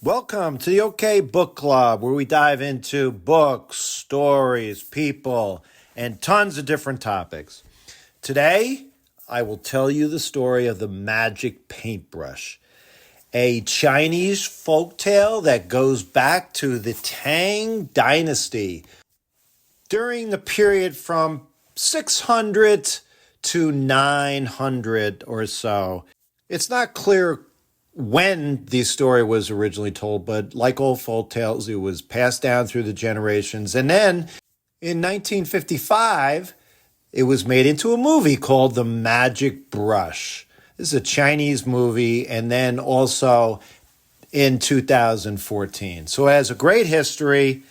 Welcome to the OK Book Club, where we dive into books, stories, people, and tons of different topics. Today, I will tell you the story of the Magic Paintbrush, a Chinese folktale that goes back to the Tang Dynasty during the period from 600 to 900 or so. It's not clear when the story was originally told, but like all folk tales, it was passed down through the generations. And then in 1955, it was made into a movie called The Magic Brush. This is a Chinese movie, and then also in 2014. So it has a great history,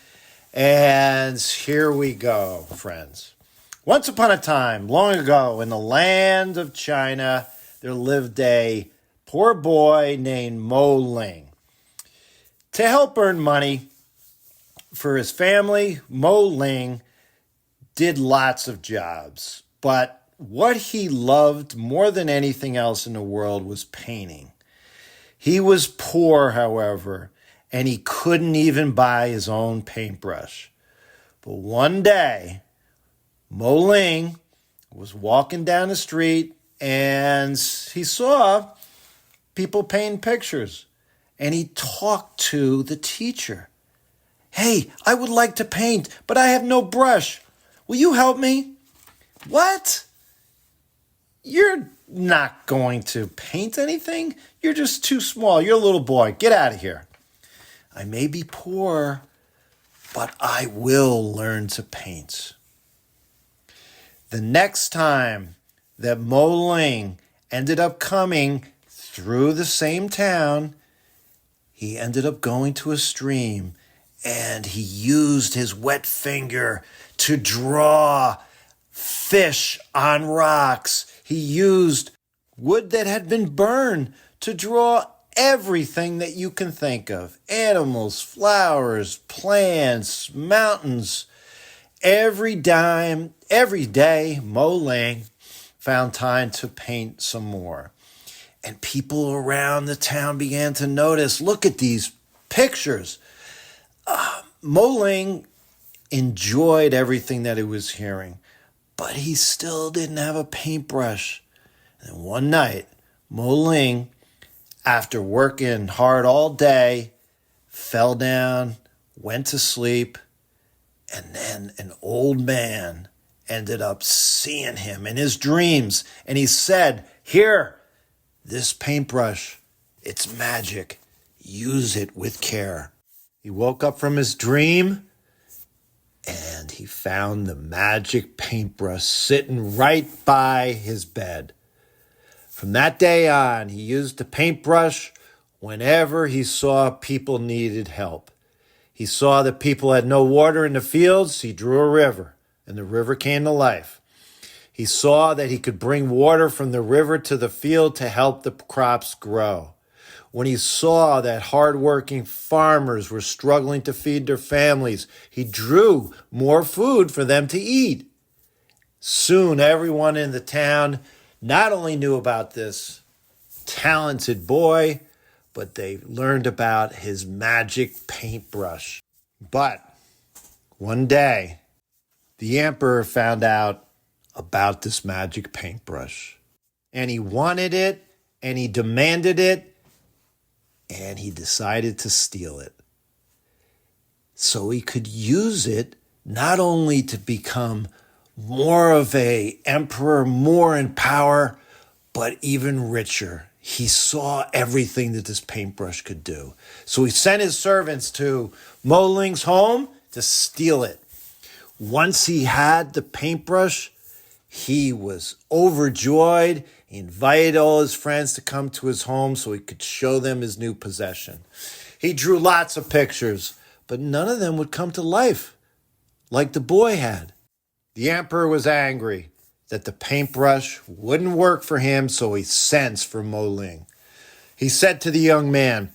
and here we go, friends. Once upon a time, long ago, in the land of China, there lived a poor boy named Mo Ling. To help earn money for his family, Mo Ling did lots of jobs. But what he loved more than anything else in the world was painting. He was poor, however, and he couldn't even buy his own paintbrush. But one day, Mo Ling was walking down the street and he saw people painting pictures, and he talked to the teacher. "Hey, I would like to paint, but I have no brush. Will you help me?" "What? You're not going to paint anything? You're just too small. You're a little boy. Get out of here." "I may be poor, but I will learn to paint." The next time that Mo Ling ended up coming through the same town, he ended up going to a stream, and he used his wet finger to draw fish on rocks. He used wood that had been burned to draw everything that you can think of: animals, flowers, plants, mountains. Every day, Mo Ling found time to paint some more. And people around the town began to notice, look at these pictures. Mo Ling enjoyed everything that he was hearing, but he still didn't have a paintbrush. And one night, Mo Ling, after working hard all day, fell down, went to sleep, and then an old man ended up seeing him in his dreams. And he said, "Here, this paintbrush, it's magic. Use it with care." He woke up from his dream and he found the magic paintbrush sitting right by his bed. From that day on, he used the paintbrush whenever he saw people needed help. He saw that people had no water in the fields. He drew a river, and the river came to life. He saw that he could bring water from the river to the field to help the crops grow. When he saw that hardworking farmers were struggling to feed their families, he drew more food for them to eat. Soon, everyone in the town not only knew about this talented boy, but they learned about his magic paintbrush. But one day, the emperor found out about this magic paintbrush. And he wanted it, and he demanded it, and he decided to steal it. So he could use it not only to become more of an emperor, more in power, but even richer. He saw everything that this paintbrush could do. So he sent his servants to Mo Ling's home to steal it. Once he had the paintbrush, he was overjoyed. He invited all his friends to come to his home so he could show them his new possession. He drew lots of pictures, but none of them would come to life like the boy had. The emperor was angry that the paintbrush wouldn't work for him, so he sent for Mo Ling. He said to the young man,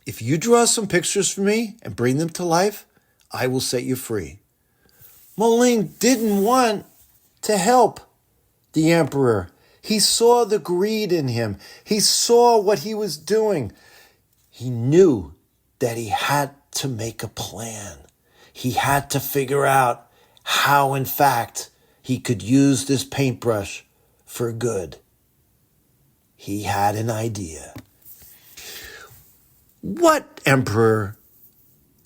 "If you draw some pictures for me and bring them to life, I will set you free." Mo Ling didn't want to help the emperor. He saw the greed in him. He saw what he was doing. He knew that he had to make a plan. He had to figure out how, in fact, he could use this paintbrush for good. He had an idea. What emperor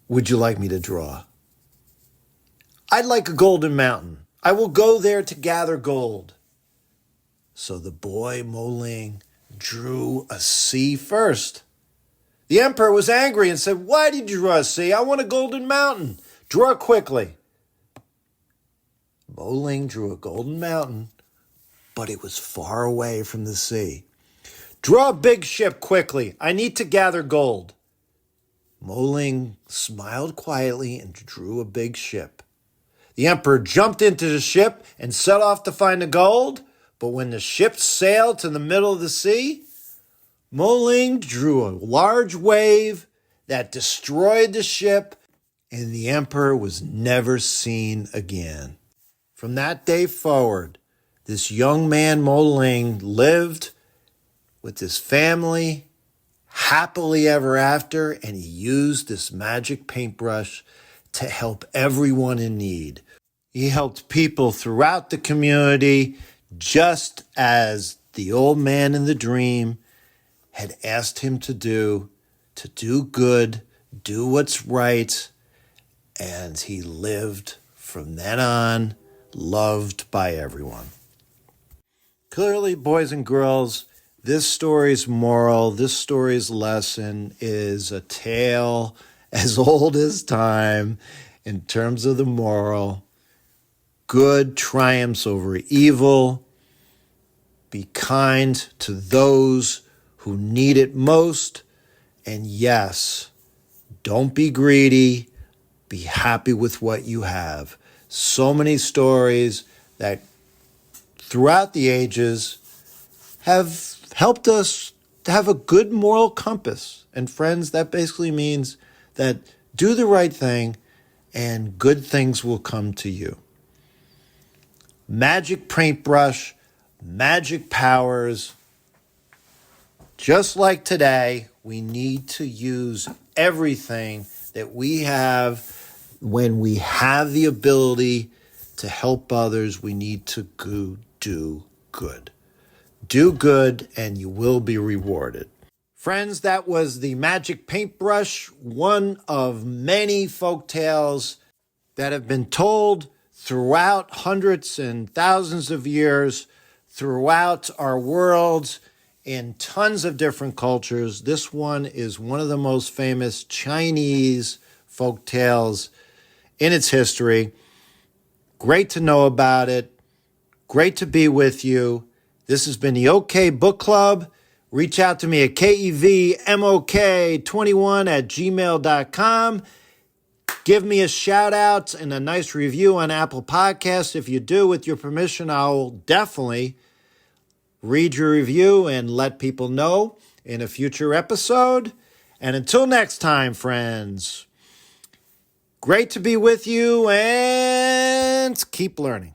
would you like me to draw? I'd like a golden mountain. I will go there to gather gold. So the boy Mo Ling drew a sea first. The emperor was angry and said, "Why did you draw a sea? I want a golden mountain. Draw quickly." Mo Ling drew a golden mountain, but it was far away from the sea. "Draw a big ship quickly. I need to gather gold." Mo Ling smiled quietly and drew a big ship. The emperor jumped into the ship and set off to find the gold, but when the ship sailed to the middle of the sea, Mo Ling drew a large wave that destroyed the ship, and the emperor was never seen again. From that day forward, this young man Mo Ling lived with his family happily ever after, and he used this magic paintbrush to help everyone in need. He helped people throughout the community, just as the old man in the dream had asked him to do good, do what's right, and he lived from then on, loved by everyone. Clearly, boys and girls, this story's moral, this story's lesson is a tale as old as time in terms of the moral. Good triumphs over evil. Be kind to those who need it most. And yes, don't be greedy. Be happy with what you have. So many stories that throughout the ages have helped us to have a good moral compass. And friends, that basically means that do the right thing and good things will come to you. Magic paintbrush, magic powers. Just like today, we need to use everything that we have. When we have the ability to help others, we need to do good. Do good and you will be rewarded. Friends, that was the Magic Paintbrush, one of many folk tales that have been told throughout hundreds and thousands of years, throughout our world, in tons of different cultures. This one is one of the most famous Chinese folk tales in its history. Great to know about it. Great to be with you. This has been the OK Book Club. Reach out to me at kevmok21@gmail.com. Give me a shout out and a nice review on Apple Podcasts. If you do, with your permission, I'll definitely read your review and let people know in a future episode. And until next time, friends, great to be with you and keep learning.